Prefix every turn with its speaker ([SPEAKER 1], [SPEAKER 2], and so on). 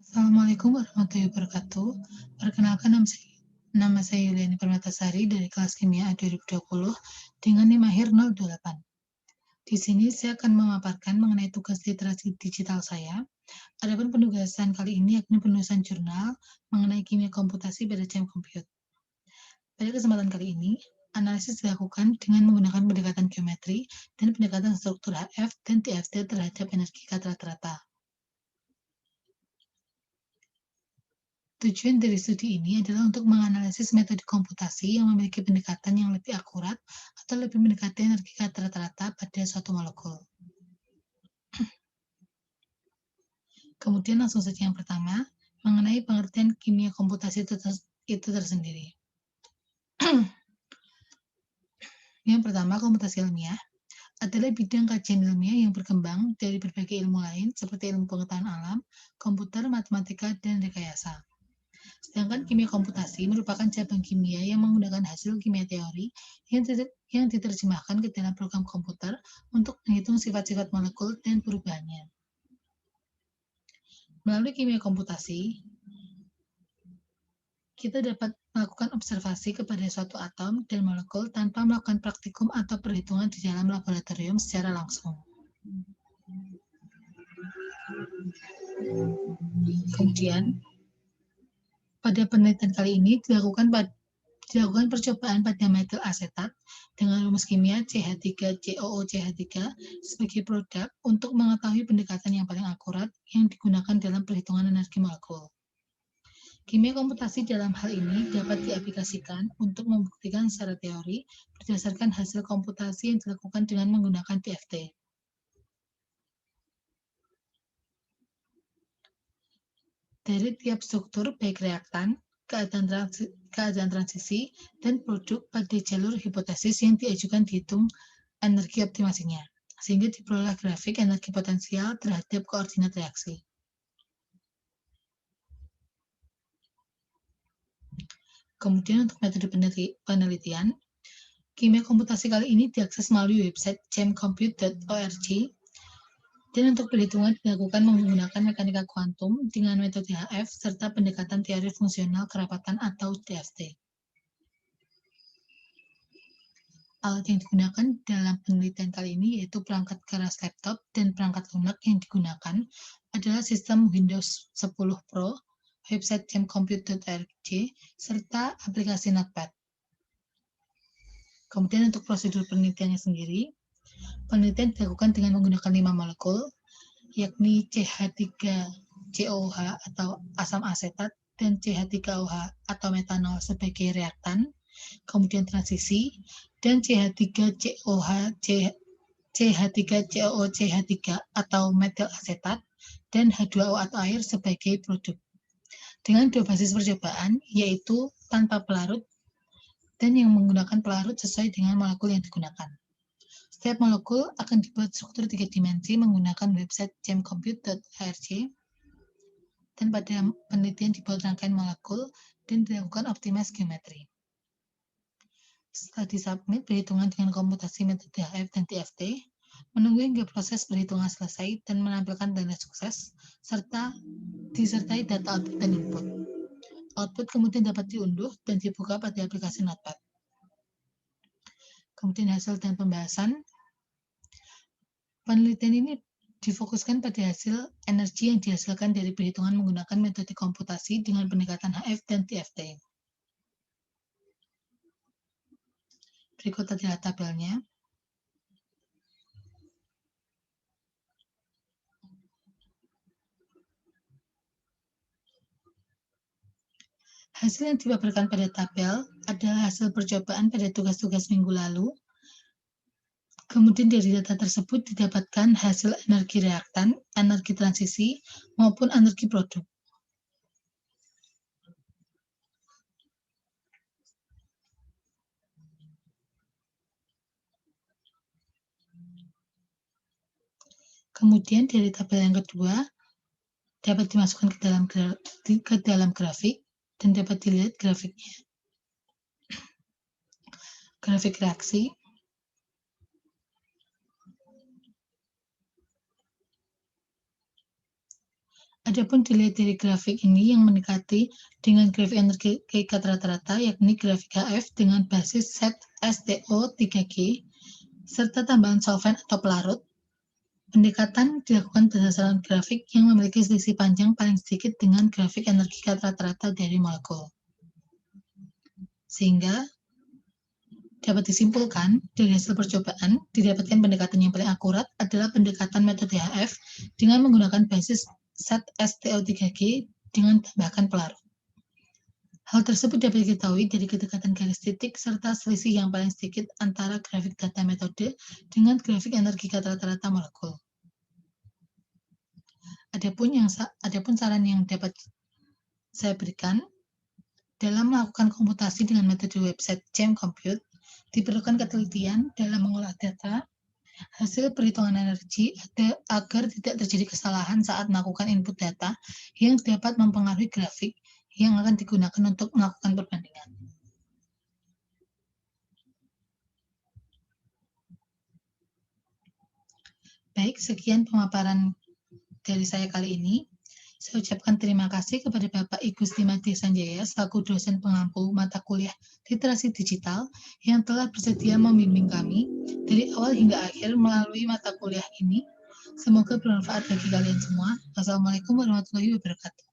[SPEAKER 1] Assalamualaikum warahmatullahi wabarakatuh. Perkenalkan nama saya Yuliani Permatasari dari kelas Kimia A 2020 dengan NIM akhir 028. Di sini saya akan memaparkan mengenai tugas literasi digital saya. Adapun penugasan kali ini yakni penulisan jurnal mengenai kimia komputasi pada jam komput. Pada kesempatan kali ini, analisis dilakukan dengan menggunakan pendekatan geometri dan pendekatan struktur HF dan TFT terhadap energi rata-rata. Tujuan dari studi ini adalah untuk menganalisis metode komputasi yang memiliki pendekatan yang lebih akurat atau lebih mendekati energi rata-rata pada suatu molekul. Kemudian langsung saja yang pertama, mengenai pengertian kimia komputasi itu tersendiri. Yang pertama, komputasi ilmiah adalah bidang kajian ilmiah yang berkembang dari berbagai ilmu lain seperti ilmu pengetahuan alam, komputer, matematika, dan rekayasa. Sedangkan kimia komputasi merupakan cabang kimia yang menggunakan hasil kimia teori yang diterjemahkan ke dalam program komputer untuk menghitung sifat-sifat molekul dan perubahannya. Melalui kimia komputasi, kita dapat melakukan observasi kepada suatu atom dan molekul tanpa melakukan praktikum atau perhitungan di dalam laboratorium secara langsung. Kemudian, pada penelitian kali ini dilakukan percobaan pada metil asetat dengan rumus kimia CH3COOCH3 sebagai produk untuk mengetahui pendekatan yang paling akurat yang digunakan dalam perhitungan energi molekul. Kimia komputasi dalam hal ini dapat diaplikasikan untuk membuktikan secara teori berdasarkan hasil komputasi yang dilakukan dengan menggunakan TFT. Dari tiap struktur baik reaktan, keadaan transisi, dan produk pada jalur hipotesis yang diajukan dihitung energi optimasinya, sehingga diperoleh grafik energi potensial terhadap koordinat reaksi. Kemudian untuk metode penelitian, kimia komputasi kali ini diakses melalui website jamcompute.org, dan untuk perhitungan dilakukan menggunakan mekanika kuantum dengan metode HF serta pendekatan teori fungsional kerapatan atau TFT. Alat yang digunakan dalam penelitian kali ini yaitu perangkat keras laptop dan perangkat lunak yang digunakan adalah sistem Windows 10 Pro, website jamcompute.org, serta aplikasi Notepad. Kemudian untuk prosedur penelitiannya sendiri, penelitian dilakukan dengan menggunakan 5 molekul, yakni CH3COOH atau asam asetat dan CH3OH atau metanol sebagai reaktan, kemudian transisi, dan CH3COOCH3 atau metil asetat dan H2O atau air sebagai produk. Dengan 2 basis percobaan, yaitu tanpa pelarut dan yang menggunakan pelarut sesuai dengan molekul yang digunakan. Setiap molekul akan dibuat struktur 3 dimensi menggunakan website jamcompute.org, dan pada penelitian dibuat rangkaian molekul dan dilakukan optimasi geometri. Setelah disubmit perhitungan dengan komputasi metode HF dan TFT, menunggu hingga proses perhitungan selesai dan menampilkan tanda sukses, serta disertai data output dan input. Output kemudian dapat diunduh dan dibuka pada aplikasi Notepad. Kemudian hasil dan pembahasan. Penelitian ini difokuskan pada hasil energi yang dihasilkan dari perhitungan menggunakan metode komputasi dengan pendekatan HF dan TFT. Berikut adalah tabelnya. Hasil yang dipaparkan pada tabel adalah hasil percobaan pada tugas-tugas minggu lalu. Kemudian dari data tersebut didapatkan hasil energi reaktan, energi transisi, maupun energi produk. Kemudian dari tabel yang kedua dapat dimasukkan ke dalam grafik dan dapat dilihat grafiknya. Grafik reaksi, Adapun dilihat dari grafik ini yang mendekati dengan grafik energi ikat rata-rata, yakni grafik HF dengan basis set STO3G, serta tambahan solvent atau pelarut. Pendekatan dilakukan berdasarkan grafik yang memiliki selisih panjang paling sedikit dengan grafik energi ikat rata-rata dari molekul. Sehingga dapat disimpulkan dari hasil percobaan, didapatkan pendekatan yang paling akurat adalah pendekatan metode HF dengan menggunakan basis set STO3G dengan tambahkan pelarut. Hal tersebut dapat diketahui dari kedekatan garis titik serta selisih yang paling sedikit antara grafik data metode dengan grafik energi rata-rata molekul. Adapun saran yang dapat saya berikan dalam melakukan komputasi dengan metode website Jam Compute, diperlukan ketelitian dalam mengolah data, hasil perhitungan energi agar tidak terjadi kesalahan saat melakukan input data yang dapat mempengaruhi grafik yang akan digunakan untuk melakukan perbandingan. Baik, sekian pemaparan dari saya kali ini. Saya ucapkan terima kasih kepada Bapak I Gusti Made Sanjaya selaku dosen pengampu mata kuliah literasi digital yang telah bersedia membimbing kami dari awal hingga akhir melalui mata kuliah ini. Semoga bermanfaat bagi kalian semua. Wassalamualaikum warahmatullahi wabarakatuh.